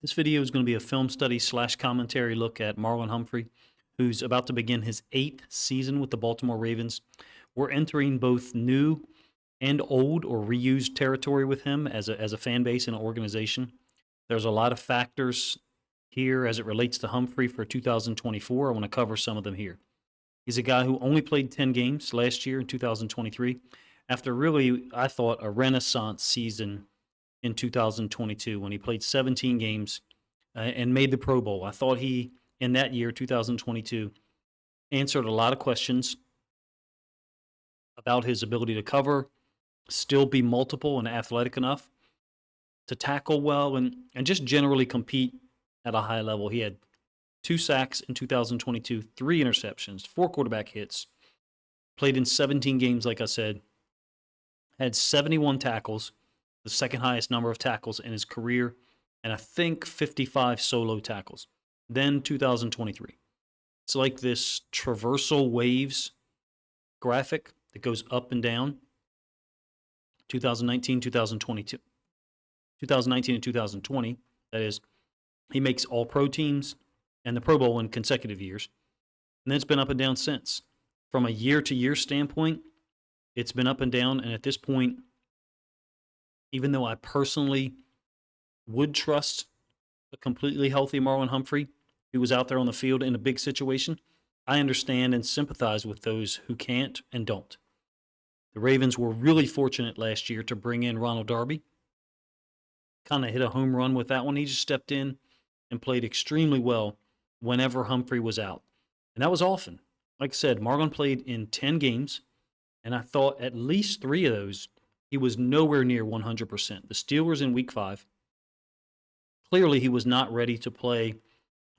This video is going to be a film study / commentary look at Marlon Humphrey, who's about to begin his 8th season with the Baltimore Ravens. We're entering both new and old or reused territory with him as a fan base and an organization. There's a lot of factors here as it relates to Humphrey for 2024. I want to cover some of them here. He's a guy who only played 10 games last year in 2023 after really, I thought, a renaissance season in 2022 when he played 17 games and made the Pro Bowl. I thought he, in that year, 2022, answered a lot of questions about his ability to cover, still be multiple and athletic enough to tackle well, and just generally compete at a high level. He had 2 sacks in 2022, 3 interceptions, 4 quarterback hits, played in 17 games, like I said, had 71 tackles, the second highest number of tackles in his career, and I think 55 solo tackles. Then 2023. It's like this traversal waves graphic that goes up and down. 2019, 2022. 2019 and 2020, that is, he makes all pro teams and the Pro Bowl in consecutive years. And then it's been up and down since. From a year-to-year standpoint, it's been up and down, and at this point, even though I personally would trust a completely healthy Marlon Humphrey who was out there on the field in a big situation, I understand and sympathize with those who can't and don't. The Ravens were really fortunate last year to bring in Ronald Darby. Kind of hit a home run with that one. He just stepped in and played extremely well whenever Humphrey was out. And that was often. Like I said, Marlon played in 10 games, and I thought at least 3 of those he was nowhere near 100%. The Steelers in Week 5, clearly he was not ready to play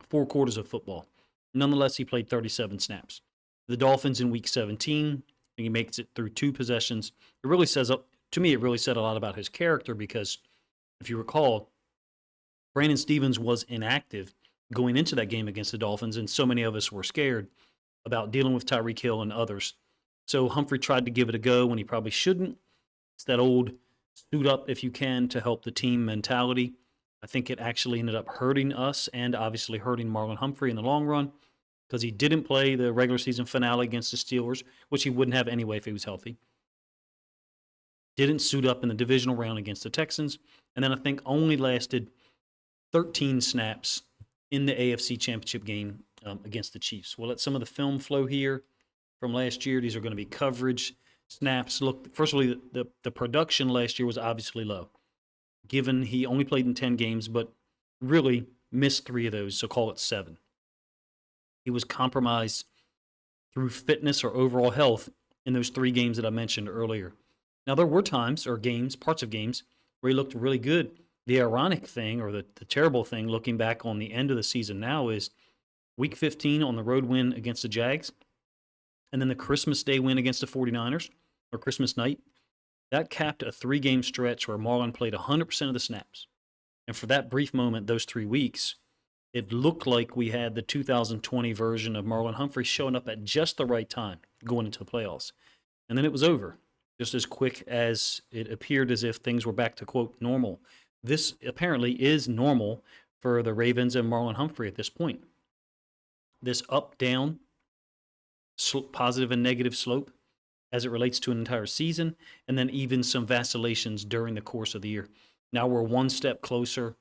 4 quarters of football. Nonetheless, he played 37 snaps. The Dolphins in Week 17, he makes it through 2 possessions. It really says, to me, it really said a lot about his character because, if you recall, Brandon Stephens was inactive going into that game against the Dolphins, and so many of us were scared about dealing with Tyreek Hill and others. So Humphrey tried to give it a go when he probably shouldn't. It's that old suit up if you can to help the team mentality. I think it actually ended up hurting us and obviously hurting Marlon Humphrey in the long run because he didn't play the regular season finale against the Steelers, which he wouldn't have anyway if he was healthy. Didn't suit up in the divisional round against the Texans, and then I think only lasted 13 snaps in the AFC Championship game against the Chiefs. We'll let some of the film flow here from last year. These are going to be coverage snaps. Look, first of all, the production last year was obviously low, given he only played in 10 games, but really missed 3 of those, so call it 7. He was compromised through fitness or overall health in those 3 games that I mentioned earlier. Now, there were times or games, parts of games, where he looked really good. The ironic thing, or the terrible thing, looking back on the end of the season now, is Week 15 on the road win against the Jags, and then the Christmas Day win against the 49ers, or Christmas night. That capped a 3-game stretch where Marlon played 100% of the snaps. And for that brief moment, those 3 weeks, it looked like we had the 2020 version of Marlon Humphrey showing up at just the right time going into the playoffs. And then it was over, just as quick as it appeared as if things were back to, quote, normal. This apparently is normal for the Ravens and Marlon Humphrey at this point. This up-down, positive and negative slope as it relates to an entire season, and then even some vacillations during the course of the year. Now we're one step closer,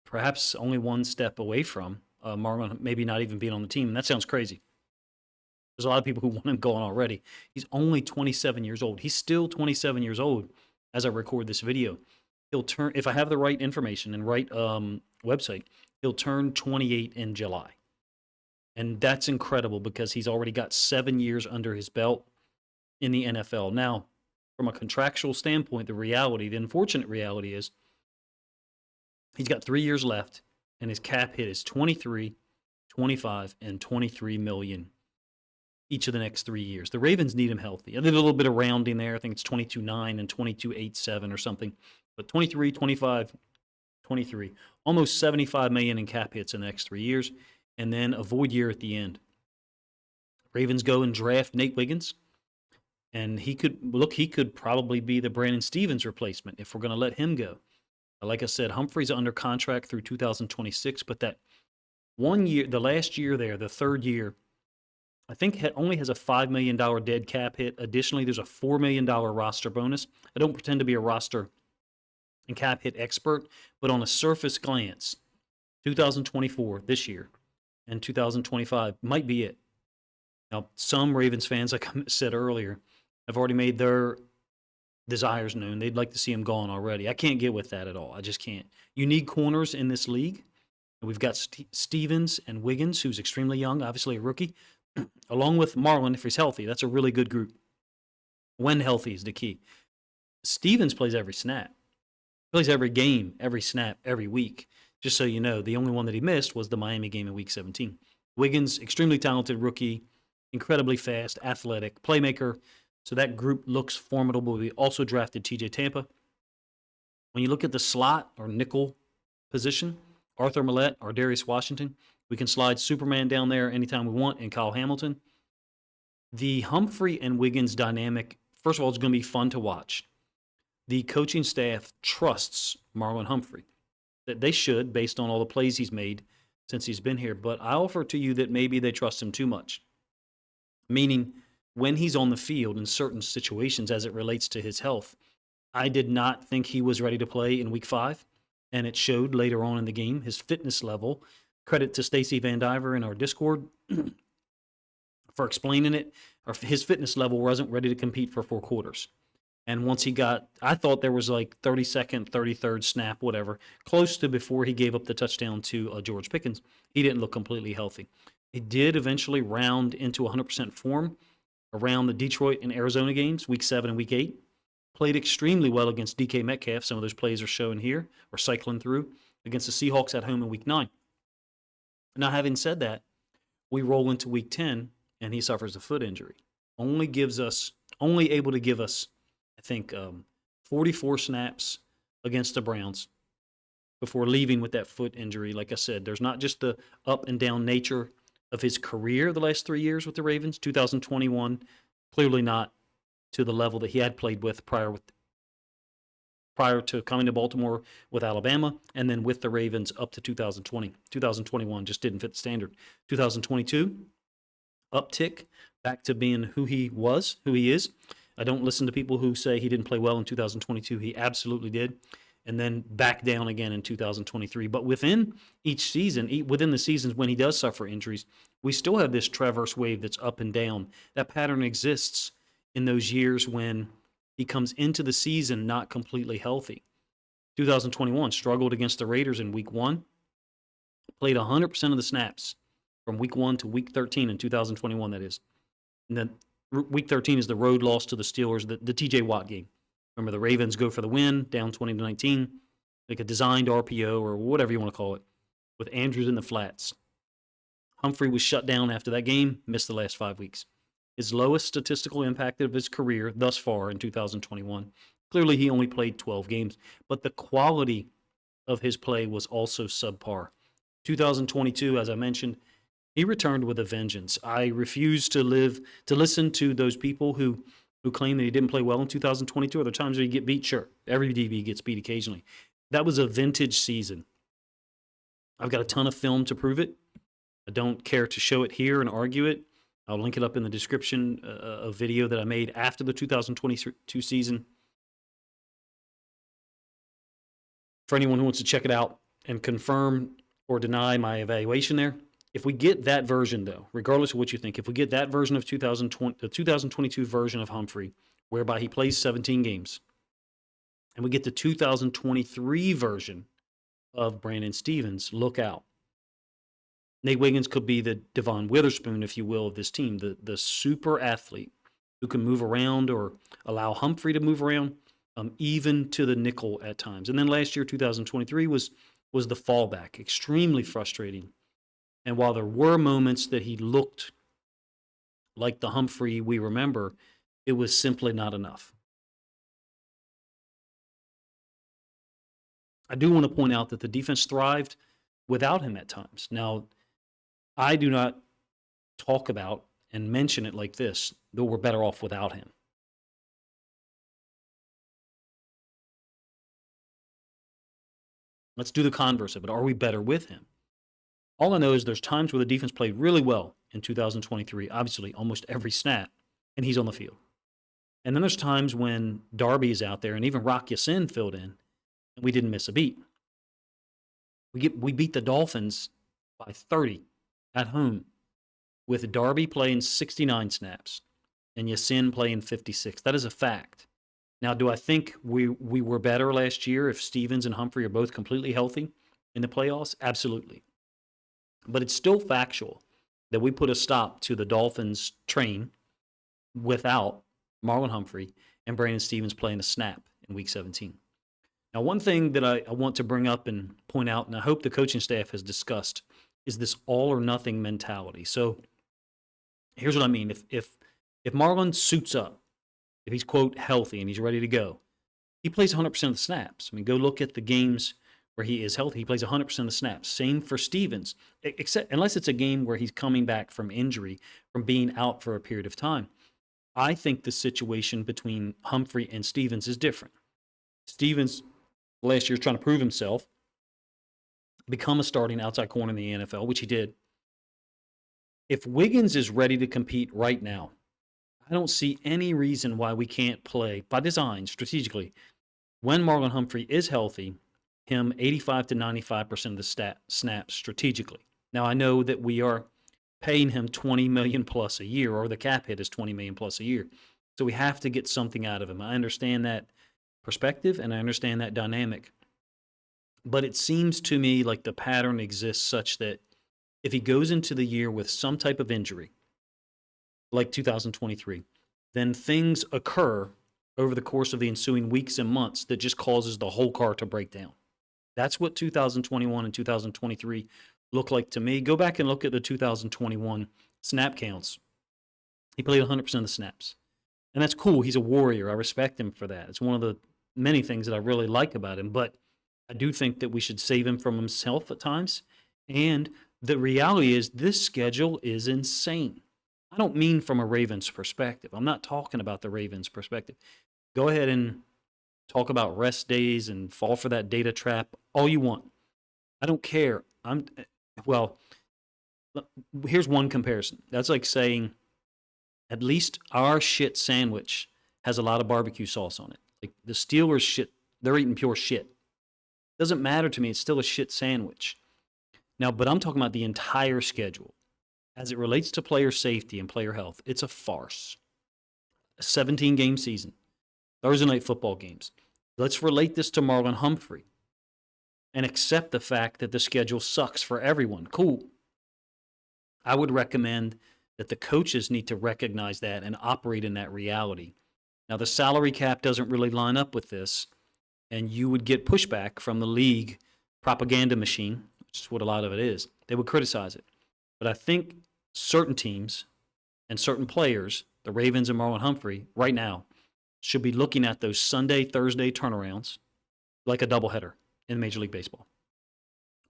perhaps only one step away from Marlon maybe not even being on the team, and that sounds crazy. There's a lot of people who want him gone already. He's only 27 years old. He's still 27 years old as I record this video. He'll turn, if I have the right information and right website, he'll turn 28 in July. And that's incredible because he's already got 7 years under his belt in the NFL. Now, from a contractual standpoint, the unfortunate reality is he's got 3 years left, and his cap hit is 23, 25, and 23 million each of the next 3 years. The Ravens need him healthy. I did a little bit of rounding there. I think it's 22.9 and 22.87 or something. But 23, 25, 23. Almost 75 million in cap hits in the next 3 years, and then a void year at the end. Ravens go and draft Nate Wiggins, and he could probably be the Brandon Stephens replacement if we're going to let him go. Like I said, Humphrey's under contract through 2026, but that 1 year, the last year there, the third year, I think only has a $5 million dead cap hit. Additionally, there's a $4 million roster bonus. I don't pretend to be a roster and cap hit expert, but on a surface glance, 2024, this year, and 2025 might be it. Now, some Ravens fans, like I said earlier, have already made their desires known. They'd like to see him gone already. I can't get with that at all. I just can't. You need corners in this league. We've got Stevens and Wiggins, who's extremely young, obviously a rookie, along with Marlon if he's healthy. That's a really good group. When healthy is the key. Stevens plays every snap. Plays every game, every snap, every week. Just so you know, the only one that he missed was the Miami game in Week 17. Wiggins, extremely talented rookie, incredibly fast, athletic, playmaker. So that group looks formidable. We also drafted TJ Tampa. When you look at the slot or nickel position, Arthur Millette or Darius Washington, we can slide Superman down there anytime we want, and Kyle Hamilton. The Humphrey and Wiggins dynamic, first of all, it's going to be fun to watch. The coaching staff trusts Marlon Humphrey. That they should, based on all the plays he's made since he's been here. But I offer to you that maybe they trust him too much. Meaning, when he's on the field in certain situations as it relates to his health, I did not think he was ready to play in Week 5. And it showed later on in the game, his fitness level. Credit to Stacy Van Diver in our Discord for explaining it. His fitness level wasn't ready to compete for 4 quarters. And once he got, I thought there was like 32nd, 33rd snap, whatever, close to before he gave up the touchdown to George Pickens, he didn't look completely healthy. He did eventually round into 100% form around the Detroit and Arizona games, Week 7 and Week 8. Played extremely well against DK Metcalf. Some of those plays are shown here, or cycling through, against the Seahawks at home in Week 9. Now, having said that, we roll into Week 10, and he suffers a foot injury. Only able to give us, I think, 44 snaps against the Browns before leaving with that foot injury. Like I said, there's not just the up and down nature of his career the last 3 years with the Ravens. 2021, clearly not to the level that he had played with prior to coming to Baltimore with Alabama, and then with the Ravens up to 2020. 2021 just didn't fit the standard. 2022, uptick back to being who he is. I don't listen to people who say he didn't play well in 2022. He absolutely did. And then back down again in 2023. But within each season, within the seasons when he does suffer injuries, we still have this traverse wave that's up and down. That pattern exists in those years when he comes into the season not completely healthy. 2021 struggled against the Raiders in Week 1. Played 100% of the snaps from Week 1 to Week 13 in 2021, that is. And then Week 13 is the road loss to the Steelers, the TJ Watt game. Remember, the Ravens go for the win, down 20-19, like a designed RPO or whatever you want to call it, with Andrews in the flats. Humphrey was shut down after that game, missed the last 5 weeks. His lowest statistical impact of his career thus far in 2021. Clearly, he only played 12 games, but the quality of his play was also subpar. 2022, as I mentioned, he returned with a vengeance. I refuse to listen to those people who claim that he didn't play well in 2022. Are there times where you get beat? Sure. Every DB gets beat occasionally. That was a vintage season. I've got a ton of film to prove it. I don't care to show it here and argue it. I'll link it up in the description, a video that I made after the 2022 season. For anyone who wants to check it out and confirm or deny my evaluation there. If we get that version, though, regardless of what you think, if we get that version of the 2022 version of Humphrey, whereby he plays 17 games, and we get the 2023 version of Brandon Stevens, look out. Nate Wiggins could be the Devon Witherspoon, if you will, of this team, the super athlete who can move around or allow Humphrey to move around, even to the nickel at times. And then last year, 2023, was the fallback, extremely frustrating. And while there were moments that he looked like the Humphrey we remember, it was simply not enough. I do want to point out that the defense thrived without him at times. Now, I do not talk about and mention it like this, though we're better off without him. Let's do the converse of it. Are we better with him? All I know is there's times where the defense played really well in 2023, obviously almost every snap, and he's on the field. And then there's times when Darby is out there and even Rock Ya-Sin filled in, and we didn't miss a beat. We beat the Dolphins by 30 at home with Darby playing 69 snaps and Ya-Sin playing 56. That is a fact. Now, do I think we were better last year if Stevens and Humphrey are both completely healthy in the playoffs? Absolutely. But it's still factual that we put a stop to the Dolphins train without Marlon Humphrey and Brandon Stevens playing a snap in Week 17. Now, one thing that I want to bring up and point out, and I hope the coaching staff has discussed, is this all-or-nothing mentality. So here's what I mean. If Marlon suits up, if he's, quote, healthy and he's ready to go, he plays 100% of the snaps. I mean, go look at the games where he is healthy. He plays 100% of the snaps. Same for Stevens, except unless it's a game where he's coming back from injury, from being out for a period of time. I think the situation between Humphrey and Stevens is different. Stevens, last year, trying to prove himself, become a starting outside corner in the NFL, which he did. If Wiggins is ready to compete right now, I don't see any reason why we can't play, by design, strategically, when Marlon Humphrey is healthy, him 85 to 95% of the snaps strategically. Now, I know that we are paying him $20 million plus a year, or the cap hit is $20 million plus a year. So we have to get something out of him. I understand that perspective, and I understand that dynamic. But it seems to me like the pattern exists such that if he goes into the year with some type of injury, like 2023, then things occur over the course of the ensuing weeks and months that just causes the whole car to break down. That's what 2021 and 2023 look like to me. Go back and look at the 2021 snap counts. He played 100% of the snaps. And that's cool. He's a warrior. I respect him for that. It's one of the many things that I really like about him. But I do think that we should save him from himself at times. And the reality is this schedule is insane. I don't mean from a Ravens perspective. I'm not talking about the Ravens perspective. Go ahead and talk about rest days and fall for that data trap all you want. I don't care. Here's one comparison. That's like saying at least our shit sandwich has a lot of barbecue sauce on it. Like the Steelers shit, they're eating pure shit. Doesn't matter to me. It's still a shit sandwich. Now, but I'm talking about the entire schedule. As it relates to player safety and player health, it's a farce. A 17-game season. Thursday night football games. Let's relate this to Marlon Humphrey and accept the fact that the schedule sucks for everyone. Cool. I would recommend that the coaches need to recognize that and operate in that reality. Now, the salary cap doesn't really line up with this, and you would get pushback from the league propaganda machine, which is what a lot of it is. They would criticize it. But I think certain teams and certain players, the Ravens and Marlon Humphrey, right now, should be looking at those Sunday, Thursday turnarounds like a doubleheader in Major League Baseball.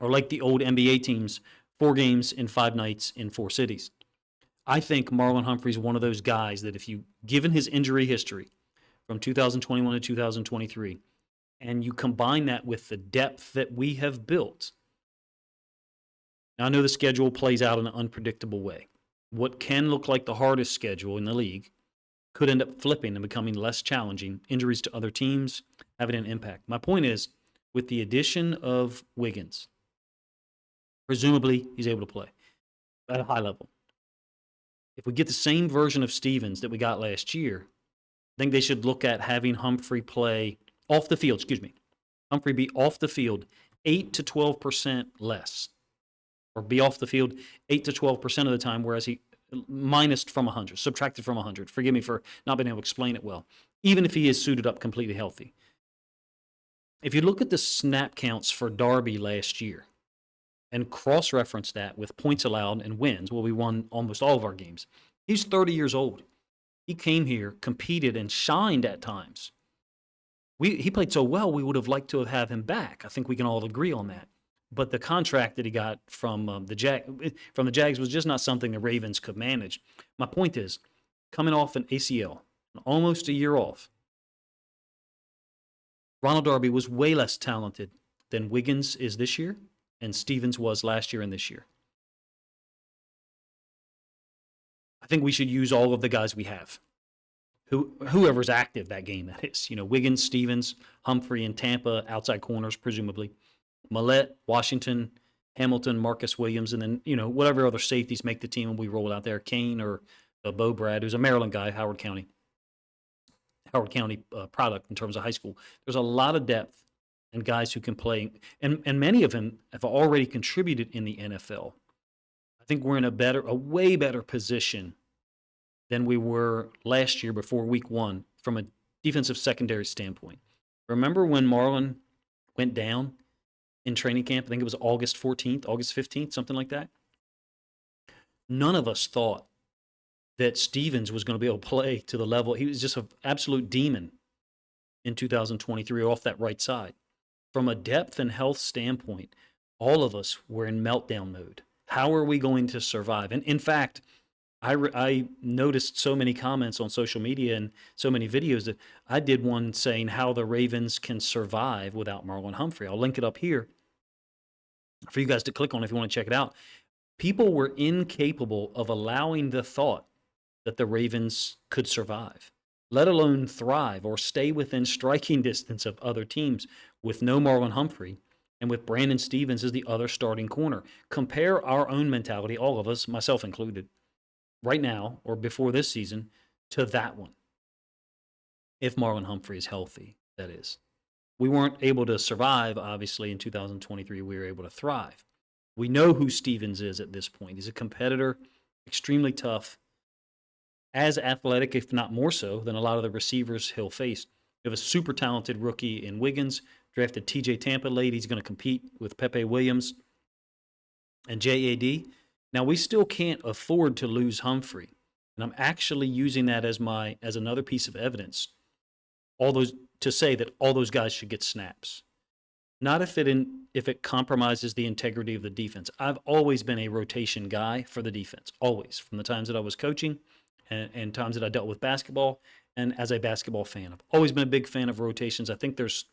Or like the old NBA teams, 4 games in 5 nights in 4 cities. I think Marlon Humphrey is one of those guys that if you, given his injury history from 2021 to 2023, and you combine that with the depth that we have built. Now, I know the schedule plays out in an unpredictable way. What can look like the hardest schedule in the league could end up flipping and becoming less challenging. Injuries to other teams having an impact. My point is, with the addition of Wiggins, presumably he's able to play at a high level. If we get the same version of Stevens that we got last year, I think they should look at having Humphrey play off the field, Humphrey be off the field 8 to 12% less. Or be off the field 8 to 12% of the time, whereas he minused from 100, subtracted from 100. Forgive me for not being able to explain it well. Even if he is suited up completely healthy. If you look at the snap counts for Darby last year and cross-reference that with points allowed and wins, well, we won almost all of our games. He's 30 years old. He came here, competed, and shined at times. He played so well, we would have liked to have him back. I think we can all agree on that. But the contract that he got from the Jags was just not something the Ravens could manage. My point is, coming off an ACL, almost a year off, Ronald Darby was way less talented than Wiggins is this year and Stevens was last year and this year. I think we should use all of the guys we have. Whoever's active that game, that is. Wiggins, Stevens, Humphrey in Tampa, outside corners, presumably. Millette, Washington, Hamilton, Marcus Williams, and then, whatever other safeties make the team and we roll out there. Kane or Bo Brad, who's a Maryland guy, Howard County product in terms of high school. There's a lot of depth and guys who can play, and many of them have already contributed in the NFL. I think we're in a way better position than we were last year before week 1 from a defensive secondary standpoint. Remember when Marlon went down in training camp? I think it was August 14th, August 15th, something like that. None of us thought that Stevens was going to be able to play to the level. He was just an absolute demon in 2023 off that right side. From a depth and health standpoint, all of us were in meltdown mode. How are we going to survive? And in fact, I noticed so many comments on social media and so many videos that I did one saying how the Ravens can survive without Marlon Humphrey. I'll link it up here for you guys to click on if you want to check it out. People were incapable of allowing the thought that the Ravens could survive, let alone thrive or stay within striking distance of other teams with no Marlon Humphrey and with Brandon Stevens as the other starting corner. Compare our own mentality, all of us, myself included, right now or before this season, to that one. If Marlon Humphrey is healthy, that is. We weren't able to survive, obviously, in 2023. We were able to thrive. We know who Stevens is at this point. He's a competitor, extremely tough, as athletic, if not more so, than a lot of the receivers he'll face. We have a super talented rookie in Wiggins, drafted TJ Tampa late. He's going to compete with Pepe Williams and JAD. Now, we still can't afford to lose Humphrey, and I'm actually using that as another piece of evidence. To say that all those guys should get snaps, not if it compromises the integrity of the defense. I've always been a rotation guy for the defense, always, from the times that I was coaching and times that I dealt with basketball, and as a basketball fan, I've always been a big fan of rotations. I think there's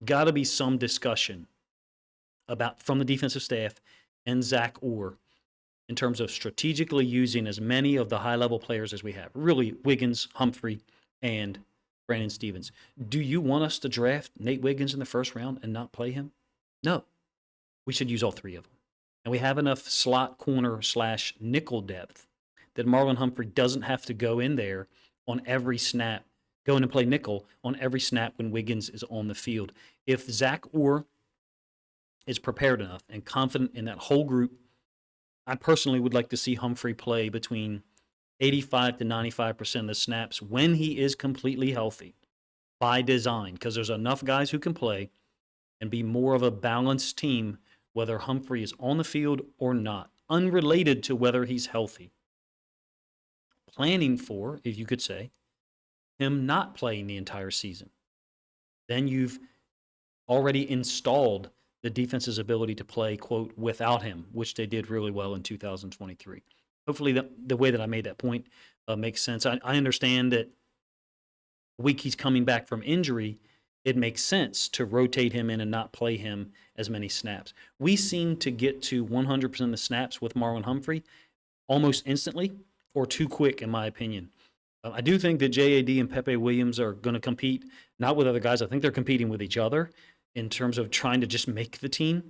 got to be some discussion from the defensive staff and Zach Orr in terms of strategically using as many of the high-level players as we have. Really, Wiggins, Humphrey, and Brandon Stevens. Do you want us to draft Nate Wiggins in the first round and not play him? No. We should use all three of them. And we have enough slot corner / nickel depth that Marlon Humphrey doesn't have to go in there on every snap, go in and play nickel on every snap when Wiggins is on the field. If Zach Orr is prepared enough and confident in that whole group, I personally would like to see Humphrey play between 85 to 95% of the snaps when he is completely healthy by design, because there's enough guys who can play and be more of a balanced team, whether Humphrey is on the field or not, unrelated to whether he's healthy. Planning for, if you could say, him not playing the entire season. Then you've already installed the defense's ability to play, quote, without him, which they did really well in 2023. Hopefully the way that I made that point makes sense. I understand that the week he's coming back from injury, it makes sense to rotate him in and not play him as many snaps. We seem to get to 100% of the snaps with Marlon Humphrey almost instantly or too quick, in my opinion. I do think that JAD and Pepe Williams are going to compete, not with other guys. I think they're competing with each other in terms of trying to just make the team.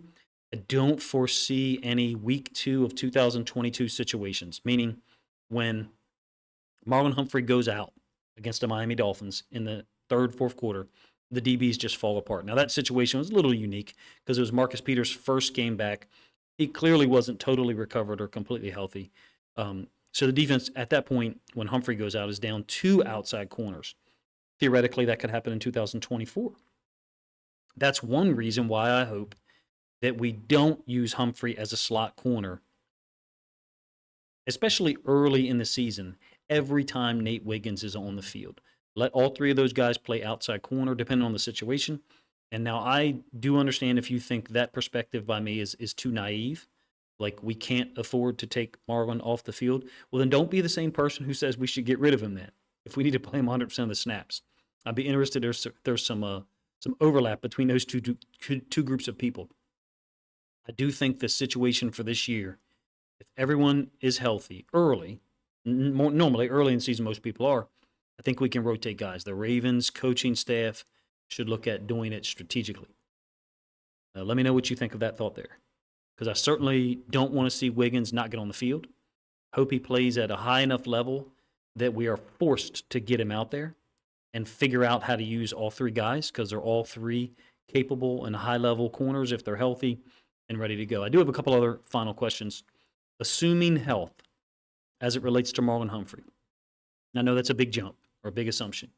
I don't foresee any week 2 of 2022 situations, meaning when Marlon Humphrey goes out against the Miami Dolphins in the third, fourth quarter, the DBs just fall apart. Now, that situation was a little unique because it was Marcus Peters' first game back. He clearly wasn't totally recovered or completely healthy. So the defense at that point, when Humphrey goes out, is down 2 outside corners. Theoretically, that could happen in 2024. That's one reason why I hope that we don't use Humphrey as a slot corner, especially early in the season, every time Nate Wiggins is on the field. Let all three of those guys play outside corner, depending on the situation. And now I do understand if you think that perspective by me is too naive, like we can't afford to take Marlon off the field, well, then don't be the same person who says we should get rid of him then, if we need to play him 100% of the snaps. I'd be interested. There's some some overlap between those two groups of people. I do think the situation for this year, if everyone is healthy early, normally early in the season, most people are, I think we can rotate guys. The Ravens coaching staff should look at doing it strategically. Let me know what you think of that thought there, because I certainly don't want to see Wiggins not get on the field. Hope he plays at a high enough level that we are forced to get him out there and figure out how to use all three guys, because they're all three capable and high-level corners if they're healthy and ready to go. I do have a couple other final questions. Assuming health as it relates to Marlon Humphrey. I know that's a big jump or a big assumption.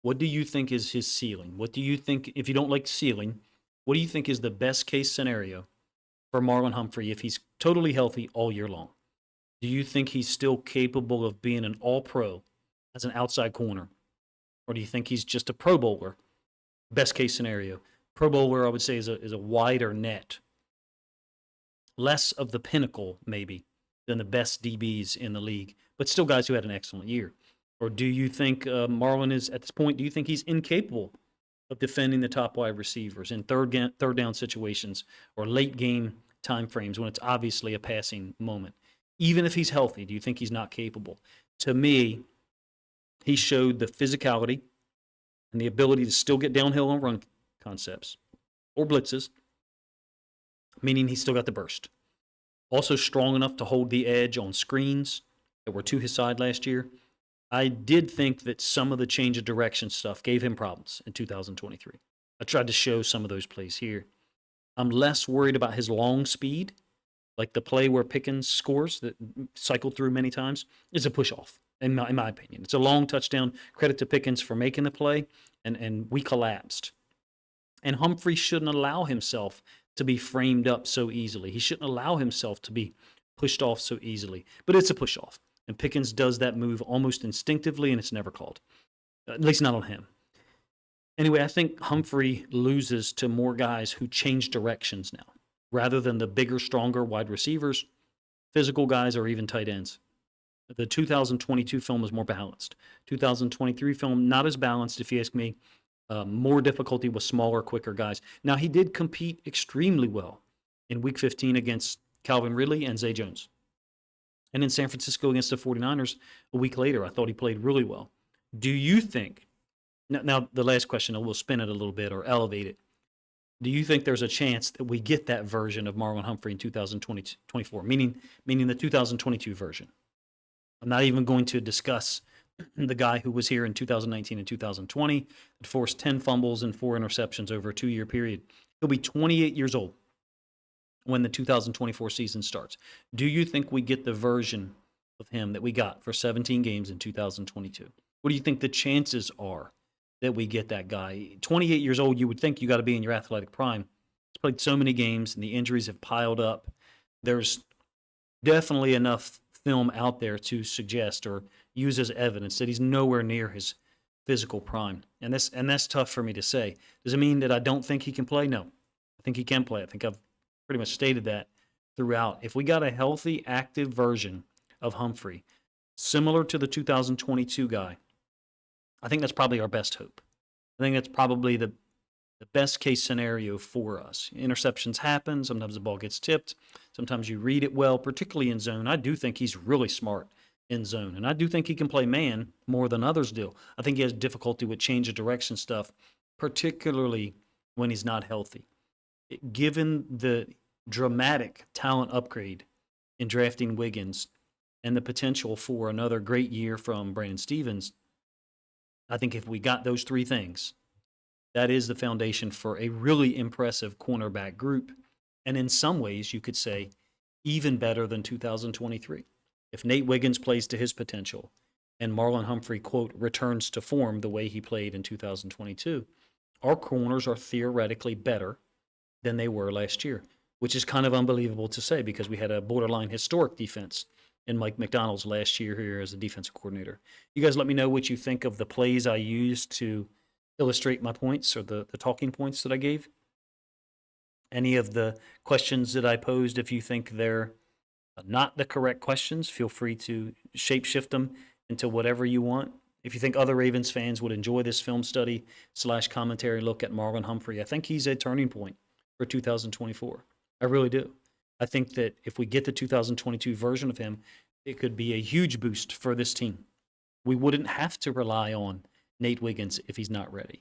What do you think is his ceiling? What do you think, if you don't like ceiling, what do you think is the best case scenario for Marlon Humphrey if he's totally healthy all year long? Do you think he's still capable of being an all-pro as an outside corner? Or do you think he's just a Pro Bowler? Best case scenario. Pro Bowler, I would say, is a wider net. Less of the pinnacle, maybe, than the best DBs in the league, but still guys who had an excellent year. Or do you think Marlon is, at this point, do you think he's incapable of defending the top wide receivers in third down situations or late game time frames when it's obviously a passing moment? Even if he's healthy, do you think he's not capable? To me, he showed the physicality and the ability to still get downhill on run concepts or blitzes, meaning he's still got the burst. Also strong enough to hold the edge on screens that were to his side last year. I did think that some of the change of direction stuff gave him problems in 2023. I tried to show some of those plays here. I'm less worried about his long speed, like the play where Pickens scores that cycled through many times, is a push-off, in my opinion. It's a long touchdown. Credit to Pickens for making the play, and we collapsed. And Humphrey shouldn't allow himself to be framed up so easily. He shouldn't allow himself to be pushed off so easily. But it's a push-off. And Pickens does that move almost instinctively, and it's never called. At least not on him. Anyway, I think Humphrey loses to more guys who change directions now, rather than the bigger, stronger wide receivers, physical guys, or even tight ends. The 2022 film is more balanced. 2023 film, not as balanced, if you ask me. More difficulty with smaller, quicker guys. Now, he did compete extremely well in Week 15 against Calvin Ridley and Zay Jones. And in San Francisco against the 49ers a week later, I thought he played really well. Do you think, now the last question, I will spin it a little bit or elevate it. Do you think there's a chance that we get that version of Marlon Humphrey in 2024, meaning the 2022 version? I'm not even going to discuss the guy who was here in 2019 and 2020 that forced 10 fumbles and 4 interceptions over a 2-year period. He'll be 28 years old when the 2024 season starts. Do you think we get the version of him that we got for 17 games in 2022? What do you think the chances are that we get that guy? 28 years old, you would think you got to be in your athletic prime. He's played so many games, and the injuries have piled up. There's definitely enough film out there to suggest or use as evidence that he's nowhere near his physical prime. And that's tough for me to say. Does it mean that I don't think he can play? No. I think he can play. I think I've pretty much stated that throughout. If we got a healthy, active version of Humphrey, similar to the 2022 guy, I think that's probably our best hope. I think that's probably the best case scenario for us. Interceptions happen. Sometimes the ball gets tipped. Sometimes you read it well, particularly in zone. I do think he's really smart in zone, and I do think he can play man more than others do. I think he has difficulty with change of direction stuff, particularly when he's not healthy. Given the dramatic talent upgrade in drafting Wiggins and the potential for another great year from Brandon Stevens, I think if we got those three things, that is the foundation for a really impressive cornerback group. And in some ways, you could say even better than 2023. If Nate Wiggins plays to his potential and Marlon Humphrey, quote, returns to form the way he played in 2022, our corners are theoretically better than they were last year, which is kind of unbelievable to say because we had a borderline historic defense in Mike McDonald's last year here as a defensive coordinator. You guys let me know what you think of the plays I used to illustrate my points or the talking points that I gave. Any of the questions that I posed, if you think they're not the correct questions, feel free to shape shift them into whatever you want. If you think other Ravens fans would enjoy this film study / commentary look at Marlon Humphrey, I think he's a turning point for 2024. I really do. I think that if we get the 2022 version of him, it could be a huge boost for this team. We wouldn't have to rely on Nate Wiggins if he's not ready.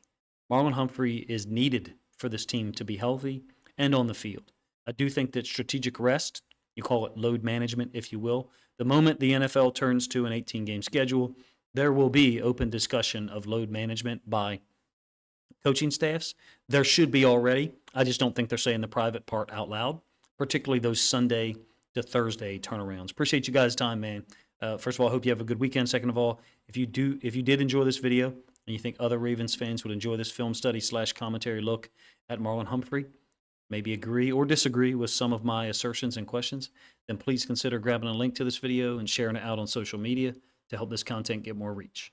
Marlon Humphrey is needed for this team to be healthy and on the field. I do think that strategic rest, you call it load management, if you will, the moment the NFL turns to an 18-game schedule, there will be open discussion of load management by coaching staffs. There should be already. I just don't think they're saying the private part out loud, particularly those Sunday to Thursday turnarounds. Appreciate you guys' time, man. First of all, I hope you have a good weekend. Second of all, if you did enjoy this video and you think other Ravens fans would enjoy this film study / commentary look at Marlon Humphrey, maybe agree or disagree with some of my assertions and questions, then please consider grabbing a link to this video and sharing it out on social media to help this content get more reach.